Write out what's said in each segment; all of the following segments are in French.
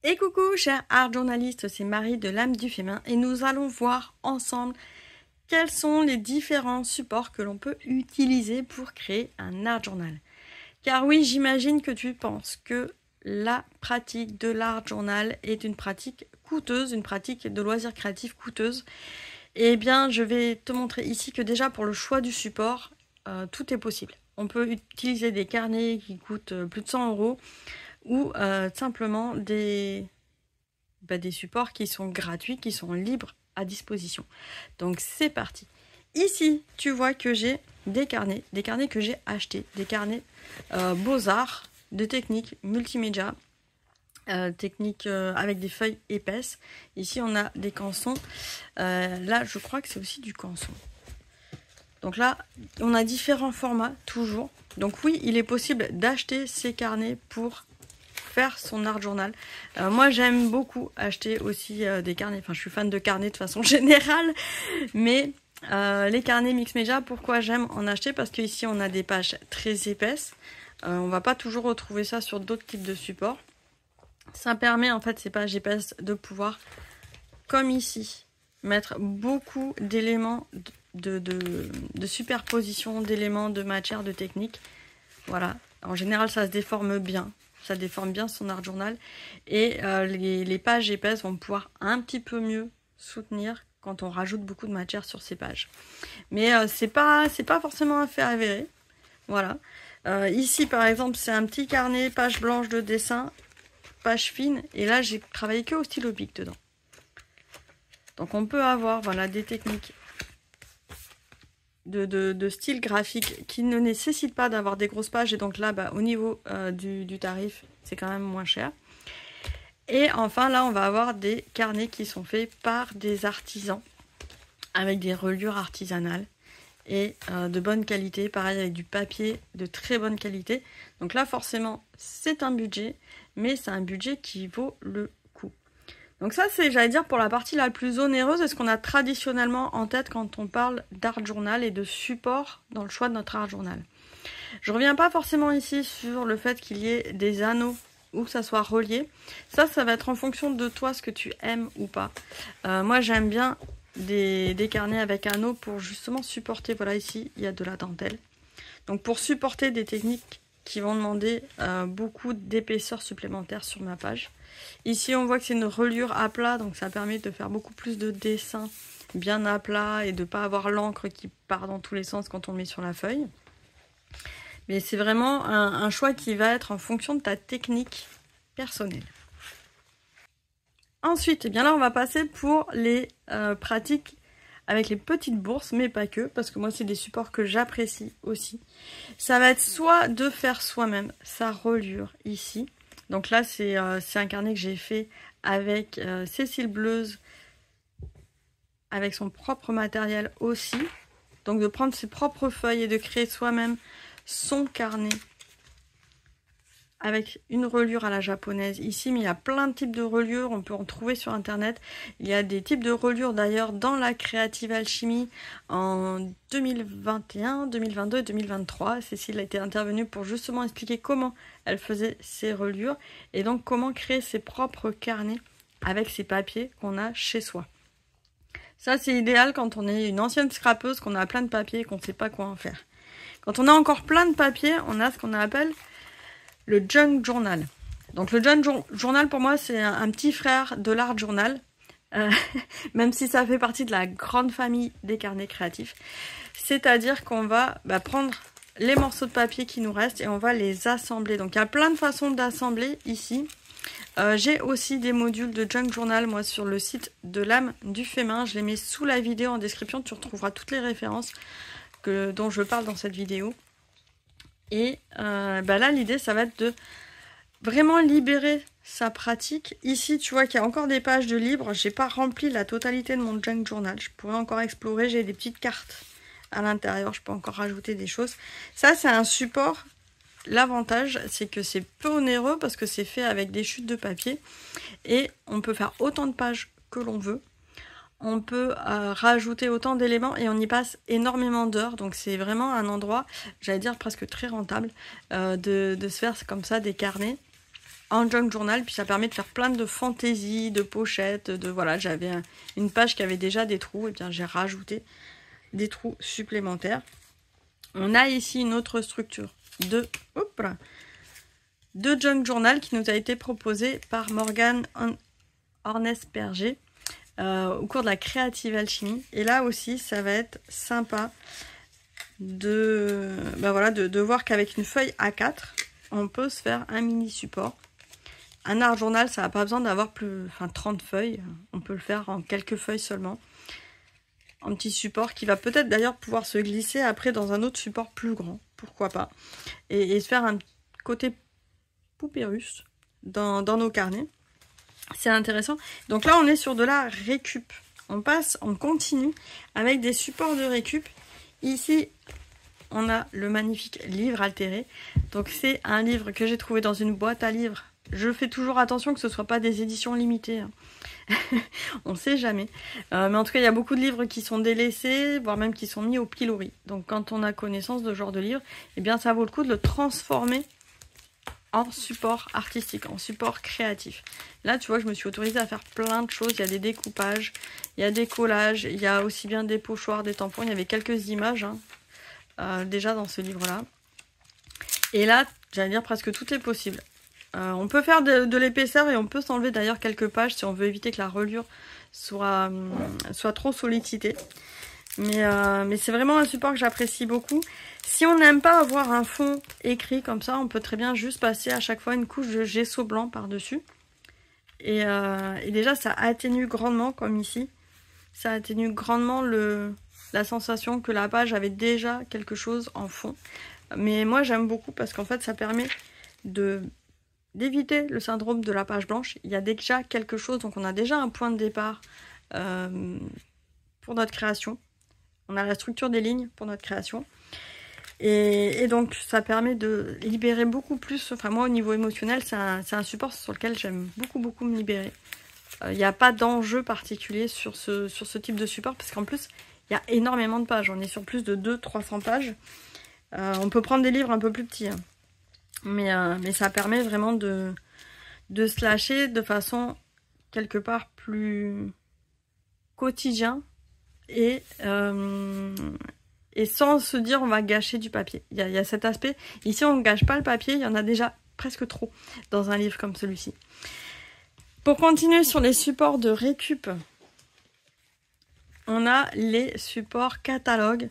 Et coucou chers art journalistes, c'est Marie de l'âme du féminin et nous allons voir ensemble quels sont les différents supports que l'on peut utiliser pour créer un art journal. Car oui, j'imagine que tu penses que la pratique de l'art journal est une pratique coûteuse, une pratique de loisirs créatifs coûteuse. Eh bien, je vais te montrer ici que déjà pour le choix du support, tout est possible. On peut utiliser des carnets qui coûtent plus de 100 € ou simplement des supports qui sont gratuits, qui sont libres à disposition. Donc c'est parti. Ici, tu vois que j'ai des carnets que j'ai achetés, des carnets Beaux-Arts, de techniques multimédia, techniques avec des feuilles épaisses. Ici, on a des cançons. Là, je crois que c'est aussi du canson. Donc là, on a différents formats, toujours. Donc oui, il est possible d'acheter ces carnets pour faire son art journal. Moi, j'aime beaucoup acheter aussi des carnets. Enfin, je suis fan de carnets de façon générale. Mais les carnets mix média, pourquoi j'aime en acheter? Parce qu'ici, on a des pages très épaisses. On va pas toujours retrouver ça sur d'autres types de supports. Ça permet, en fait, ces pages épaisses de pouvoir, comme ici, mettre beaucoup d'éléments de superposition, d'éléments de matière, de technique. Voilà. En général, ça se déforme bien. Ça déforme bien son art journal. Et les pages épaisses vont pouvoir un petit peu mieux soutenir quand on rajoute beaucoup de matière sur ces pages. Mais c'est pas forcément un fait avéré. Voilà. Ici, par exemple, c'est un petit carnet, page blanche de dessin, page fine. Et là, j'ai travaillé que au stylo bic dedans. Donc, on peut avoir voilà, des techniques de style graphique qui ne nécessite pas d'avoir des grosses pages, et donc là au niveau du tarif c'est quand même moins cher. Et enfin là on va avoir des carnets qui sont faits par des artisans avec des reliures artisanales et de bonne qualité, pareil avec du papier de très bonne qualité. Donc là forcément c'est un budget, mais c'est un budget qui vaut le coup. Donc ça, c'est, j'allais dire, pour la partie la plus onéreuse, et ce qu'on a traditionnellement en tête quand on parle d'art journal et de support dans le choix de notre art journal. Je reviens pas forcément ici sur le fait qu'il y ait des anneaux ou que ça soit relié. Ça va être en fonction de toi, ce que tu aimes ou pas. Moi, j'aime bien des carnets avec anneaux pour justement supporter, voilà, ici, il y a de la dentelle. Donc pour supporter des techniques qui vont demander beaucoup d'épaisseur supplémentaire sur ma page. Ici, on voit que c'est une reliure à plat, donc ça permet de faire beaucoup plus de dessins bien à plat et de ne pas avoir l'encre qui part dans tous les sens quand on le met sur la feuille. Mais c'est vraiment un choix qui va être en fonction de ta technique personnelle. Ensuite, eh bien là, on va passer pour les pratiques avec les petites bourses, mais pas que, parce que moi, c'est des supports que j'apprécie aussi. Ça va être soit de faire soi-même sa reliure ici. Donc là, c'est un carnet que j'ai fait avec Cécile Bleuze, avec son propre matériel aussi. Donc de prendre ses propres feuilles et de créer soi-même son carnet avec une reliure à la japonaise ici. Mais il y a plein de types de reliures, on peut en trouver sur internet. Il y a des types de reliures d'ailleurs dans la Creative Alchemy en 2021, 2022 et 2023. Cécile a été intervenue pour justement expliquer comment elle faisait ses reliures et donc comment créer ses propres carnets avec ces papiers qu'on a chez soi. Ça, c'est idéal quand on est une ancienne scrapeuse, qu'on a plein de papiers et qu'on ne sait pas quoi en faire. Quand on a encore plein de papiers, on a ce qu'on appelle le junk journal. Donc le junk journal, pour moi, c'est un petit frère de l'art journal, même si ça fait partie de la grande famille des carnets créatifs. C'est-à-dire qu'on va prendre les morceaux de papier qui nous restent et on va les assembler. Donc il y a plein de façons d'assembler ici. J'ai aussi des modules de junk journal, moi, sur le site de l'âme du féminin. Je les mets sous la vidéo en description. Tu retrouveras toutes les références dont je parle dans cette vidéo. Et là, l'idée, ça va être de vraiment libérer sa pratique. Ici, tu vois qu'il y a encore des pages de libre. J'ai pas rempli la totalité de mon junk journal. Je pourrais encore explorer. J'ai des petites cartes à l'intérieur. Je peux encore rajouter des choses. Ça, c'est un support. L'avantage, c'est que c'est peu onéreux parce que c'est fait avec des chutes de papier. Et on peut faire autant de pages que l'on veut. On peut rajouter autant d'éléments et on y passe énormément d'heures. Donc c'est vraiment un endroit, j'allais dire presque très rentable, de se faire comme ça des carnets en junk journal, puis ça permet de faire plein de fantaisies, de pochettes, de voilà, j'avais une page qui avait déjà des trous, et bien j'ai rajouté des trous supplémentaires. On a ici une autre structure de junk journal qui nous a été proposée par Morgane Ornes-Berger au cours de la créative alchimie. Et là aussi, ça va être sympa de voir qu'avec une feuille A4, on peut se faire un mini support. Un art journal, ça n'a pas besoin d'avoir 30 feuilles. On peut le faire en quelques feuilles seulement. Un petit support qui va peut-être d'ailleurs pouvoir se glisser après dans un autre support plus grand. Pourquoi pas. Et se faire un côté poupée russe dans nos carnets. C'est intéressant. Donc là, on est sur de la récup. On continue avec des supports de récup. Ici, on a le magnifique livre altéré. Donc c'est un livre que j'ai trouvé dans une boîte à livres. Je fais toujours attention que ce ne soit pas des éditions limitées. On ne sait jamais. Mais en tout cas, il y a beaucoup de livres qui sont délaissés, voire même qui sont mis au pilori. Donc quand on a connaissance de ce genre de livre, eh bien ça vaut le coup de le transformer en support artistique, en support créatif. Là, tu vois, je me suis autorisée à faire plein de choses. Il y a des découpages, il y a des collages, il y a aussi bien des pochoirs, des tampons. Il y avait quelques images déjà dans ce livre-là. Et là, j'allais dire presque tout est possible. On peut faire de l'épaisseur et on peut s'enlever d'ailleurs quelques pages si on veut éviter que la reliure soit trop sollicitée. Mais c'est vraiment un support que j'apprécie beaucoup. Si on n'aime pas avoir un fond écrit comme ça, on peut très bien juste passer à chaque fois une couche de gesso blanc par-dessus. Et déjà, ça atténue grandement, comme ici. Ça atténue grandement la sensation que la page avait déjà quelque chose en fond. Mais moi, j'aime beaucoup parce qu'en fait, ça permet d'éviter le syndrome de la page blanche. Il y a déjà quelque chose, donc on a déjà un point de départ pour notre création. On a la structure des lignes pour notre création. Et donc, ça permet de libérer beaucoup plus. Enfin, moi, au niveau émotionnel, c'est un support sur lequel j'aime beaucoup me libérer. Il n'y a pas d'enjeu particulier sur ce type de support, parce qu'en plus, il y a énormément de pages. On est sur plus de 200-300 pages. On peut prendre des livres un peu plus petits. Hein. Mais ça permet vraiment de se lâcher de façon quelque part plus quotidien et sans se dire on va gâcher du papier. Il y a cet aspect. Ici, on ne gâche pas le papier. Il y en a déjà presque trop dans un livre comme celui-ci. Pour continuer sur les supports de récup, on a les supports catalogues.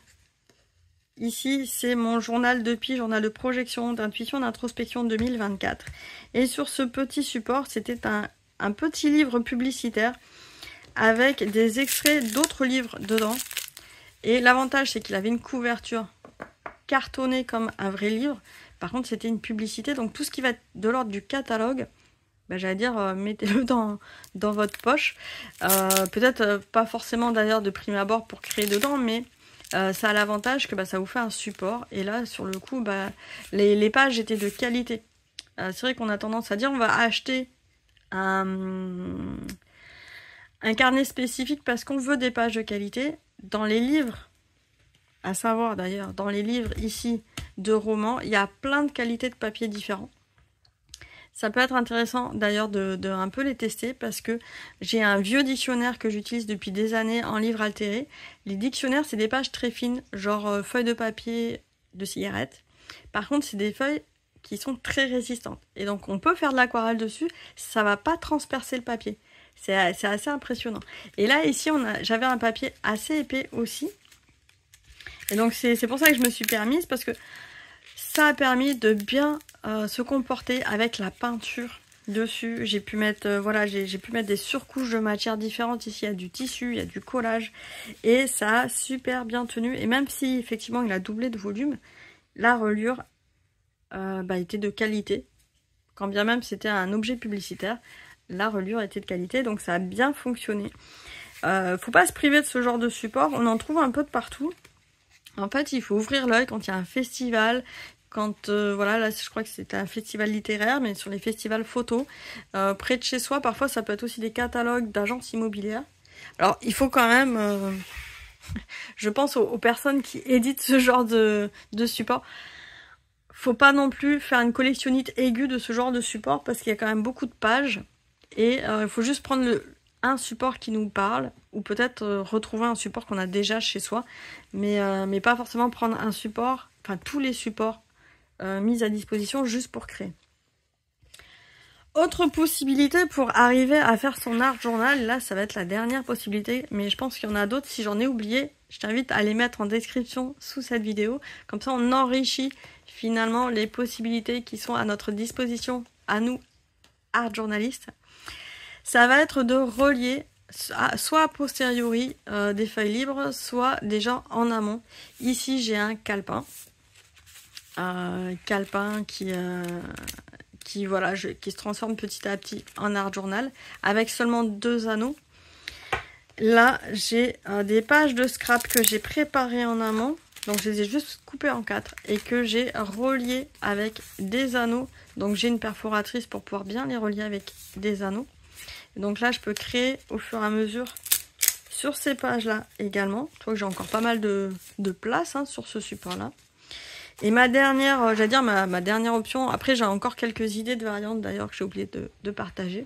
Ici, c'est mon journal de pige, journal de projection, d'intuition, d'introspection 2024. Et sur ce petit support, c'était un petit livre publicitaire avec des extraits d'autres livres dedans. Et l'avantage, c'est qu'il avait une couverture cartonnée comme un vrai livre. Par contre, c'était une publicité. Donc, tout ce qui va être de l'ordre du catalogue, j'allais dire, mettez-le dans votre poche. Peut-être pas forcément d'ailleurs de prime abord pour créer dedans, mais ça a l'avantage que ça vous fait un support. Et là, sur le coup, les pages étaient de qualité. C'est vrai qu'on a tendance à dire on va acheter un carnet spécifique parce qu'on veut des pages de qualité. Dans les livres, à savoir d'ailleurs, dans les livres ici de romans, il y a plein de qualités de papier différents. Ça peut être intéressant d'ailleurs de un peu les tester parce que j'ai un vieux dictionnaire que j'utilise depuis des années en livre altéré. Les dictionnaires, c'est des pages très fines, genre feuilles de papier de cigarette. Par contre, c'est des feuilles qui sont très résistantes. Et donc, on peut faire de l'aquarelle dessus, ça va pas transpercer le papier. C'est assez impressionnant. Et là, ici, j'avais un papier assez épais aussi. Et donc, c'est pour ça que je me suis permise, parce que ça a permis de bien se comporter avec la peinture dessus. J'ai pu mettre j'ai pu mettre des surcouches de matières différentes. Ici, il y a du tissu, il y a du collage. Et ça a super bien tenu. Et même si, effectivement, il a doublé de volume, la reliure était de qualité. Quand bien même c'était un objet publicitaire, la reliure était de qualité, donc ça a bien fonctionné. Faut pas se priver de ce genre de support, on en trouve un peu de partout. En fait, il faut ouvrir l'œil quand il y a un festival, quand, là, je crois que c'était un festival littéraire, mais sur les festivals photos, près de chez soi, parfois, ça peut être aussi des catalogues d'agences immobilières. Alors, il faut quand même, je pense aux personnes qui éditent ce genre de support, Faut pas non plus faire une collectionnite aiguë de ce genre de support parce qu'il y a quand même beaucoup de pages. Et il faut juste prendre un support qui nous parle, ou peut-être retrouver un support qu'on a déjà chez soi, mais pas forcément prendre un support, enfin tous les supports mis à disposition juste pour créer. Autre possibilité pour arriver à faire son art journal, là ça va être la dernière possibilité, mais je pense qu'il y en a d'autres. Si j'en ai oublié, je t'invite à les mettre en description sous cette vidéo, comme ça on enrichit finalement les possibilités qui sont à notre disposition, à nous, art journalistes. Ça va être de relier soit a posteriori des feuilles libres, soit déjà en amont. Ici j'ai un calepin. Qui se transforme petit à petit en art journal avec seulement 2 anneaux. Là j'ai des pages de scrap que j'ai préparées en amont, donc je les ai juste coupées en 4 et que j'ai reliées avec des anneaux. Donc j'ai une perforatrice pour pouvoir bien les relier avec des anneaux. Donc là je peux créer au fur et à mesure sur ces pages là également. Je vois que j'ai encore pas mal de place sur ce support là. Et ma dernière, j'allais dire ma dernière option, après j'ai encore quelques idées de variantes d'ailleurs que j'ai oublié de partager.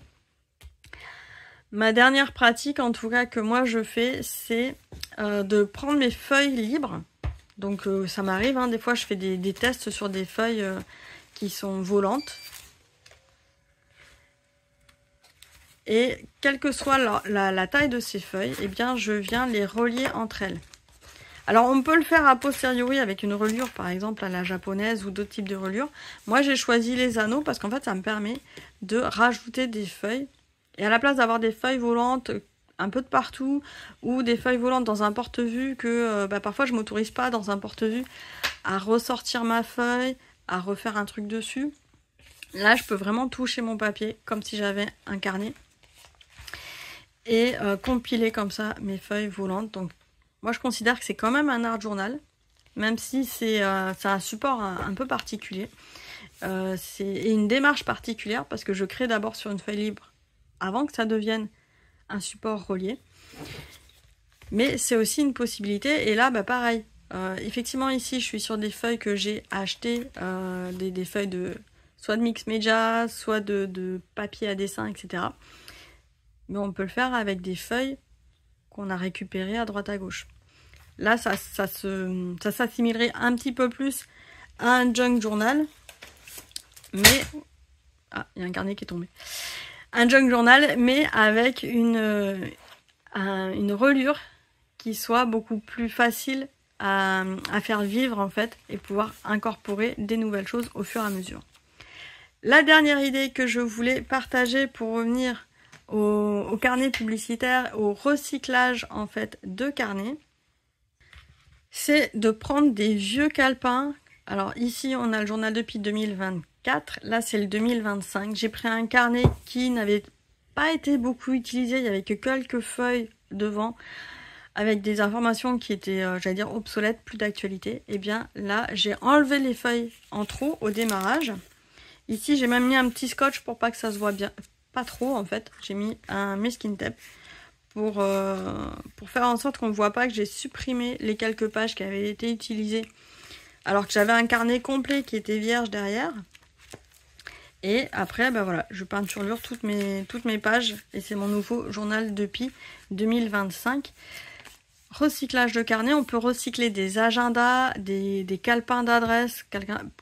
Ma dernière pratique en tout cas que moi je fais, c'est de prendre mes feuilles libres. Donc ça m'arrive, des fois je fais des tests sur des feuilles qui sont volantes. Et quelle que soit la taille de ces feuilles, eh bien je viens les relier entre elles. Alors on peut le faire a posteriori avec une reliure par exemple à la japonaise ou d'autres types de reliures. Moi j'ai choisi les anneaux parce qu'en fait ça me permet de rajouter des feuilles. Et à la place d'avoir des feuilles volantes un peu de partout ou des feuilles volantes dans un porte-vue que parfois je ne m'autorise pas dans un porte-vue à ressortir ma feuille, à refaire un truc dessus. Là je peux vraiment toucher mon papier comme si j'avais un carnet. Et compiler comme ça mes feuilles volantes. Donc moi, je considère que c'est quand même un art journal, même si c'est un support un peu particulier. C'est une démarche particulière parce que je crée d'abord sur une feuille libre avant que ça devienne un support relié. Mais c'est aussi une possibilité. Et là, pareil. Effectivement, ici, je suis sur des feuilles que j'ai achetées, des feuilles soit de mix media, soit de papier à dessin, etc. Mais on peut le faire avec des feuilles qu'on a récupérées à droite à gauche. Là, ça s'assimilerait un petit peu plus à un junk journal. Mais... ah, il y a un carnet qui est tombé. Un junk journal, mais avec une reliure qui soit beaucoup plus facile à faire vivre en fait et pouvoir incorporer des nouvelles choses au fur et à mesure. La dernière idée que je voulais partager pour revenir au carnet publicitaire, au recyclage en fait de carnets, c'est de prendre des vieux calepins. Alors ici on a le journal depuis 2024, là c'est le 2025. J'ai pris un carnet qui n'avait pas été beaucoup utilisé, il n'y avait que quelques feuilles devant avec des informations qui étaient, j'allais dire, obsolètes, plus d'actualité. Et bien là j'ai enlevé les feuilles en trop au démarrage. Ici j'ai même mis un petit scotch pour pas que ça se voit bien, pas trop en fait. J'ai mis un masking tape pour faire en sorte qu'on ne voit pas que j'ai supprimé les quelques pages qui avaient été utilisées alors que j'avais un carnet complet qui était vierge derrière. Et après voilà, je peinturlure toutes mes pages et c'est mon nouveau journal depuis 2025. Recyclage de carnet, on peut recycler des agendas, des calepins d'adresse,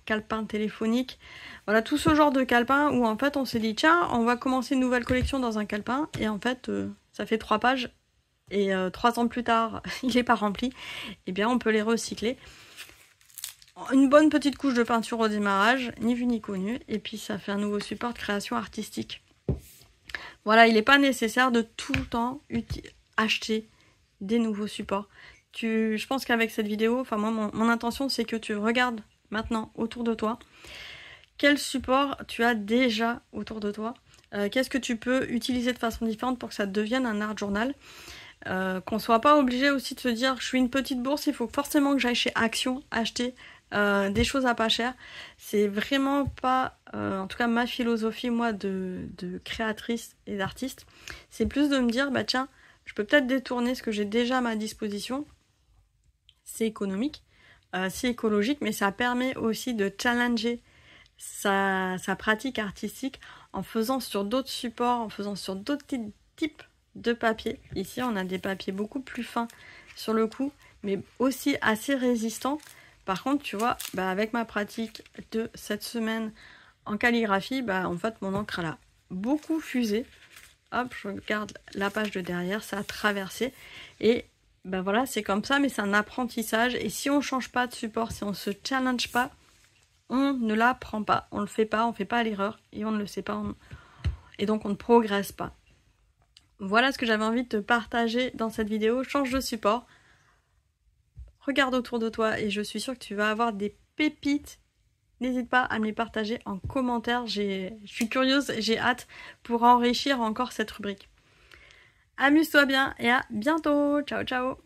calepins téléphoniques. Voilà, tout ce genre de calepins où en fait on s'est dit tiens, on va commencer une nouvelle collection dans un calepin et en fait ça fait 3 pages et 3 ans plus tard il n'est pas rempli. Et bien on peut les recycler. Une bonne petite couche de peinture au démarrage, ni vu ni connu, et puis ça fait un nouveau support de création artistique. Voilà, il n'est pas nécessaire de tout le temps acheter des nouveaux supports. Je pense qu'avec cette vidéo, enfin moi mon intention c'est que tu regardes maintenant autour de toi quel support tu as déjà autour de toi, qu'est-ce que tu peux utiliser de façon différente pour que ça devienne un art journal, qu'on soit pas obligé aussi de se dire je suis une petite bourse, il faut forcément que j'aille chez Action acheter des choses à pas cher. C'est vraiment pas en tout cas ma philosophie moi de créatrice et d'artiste. C'est plus de me dire tiens, je peux peut-être détourner ce que j'ai déjà à ma disposition, c'est économique, si écologique, mais ça permet aussi de challenger sa pratique artistique en faisant sur d'autres supports, en faisant sur d'autres types de papier. Ici, on a des papiers beaucoup plus fins sur le coup, mais aussi assez résistants. Par contre, tu vois, avec ma pratique de cette semaine en calligraphie, en fait, mon encre elle a beaucoup fusé. Hop, je regarde la page de derrière, ça a traversé. Et voilà, c'est comme ça, mais c'est un apprentissage. Et si on ne change pas de support, si on ne se challenge pas, on ne l'apprend pas, on ne le fait pas, on ne fait pas l'erreur et on ne le sait pas. Et donc on ne progresse pas. Voilà ce que j'avais envie de te partager dans cette vidéo. Change de support. Regarde autour de toi et je suis sûre que tu vas avoir des pépites. N'hésite pas à me les partager en commentaire. Je suis curieuse, j'ai hâte pour enrichir encore cette rubrique. Amuse-toi bien et à bientôt. Ciao, ciao.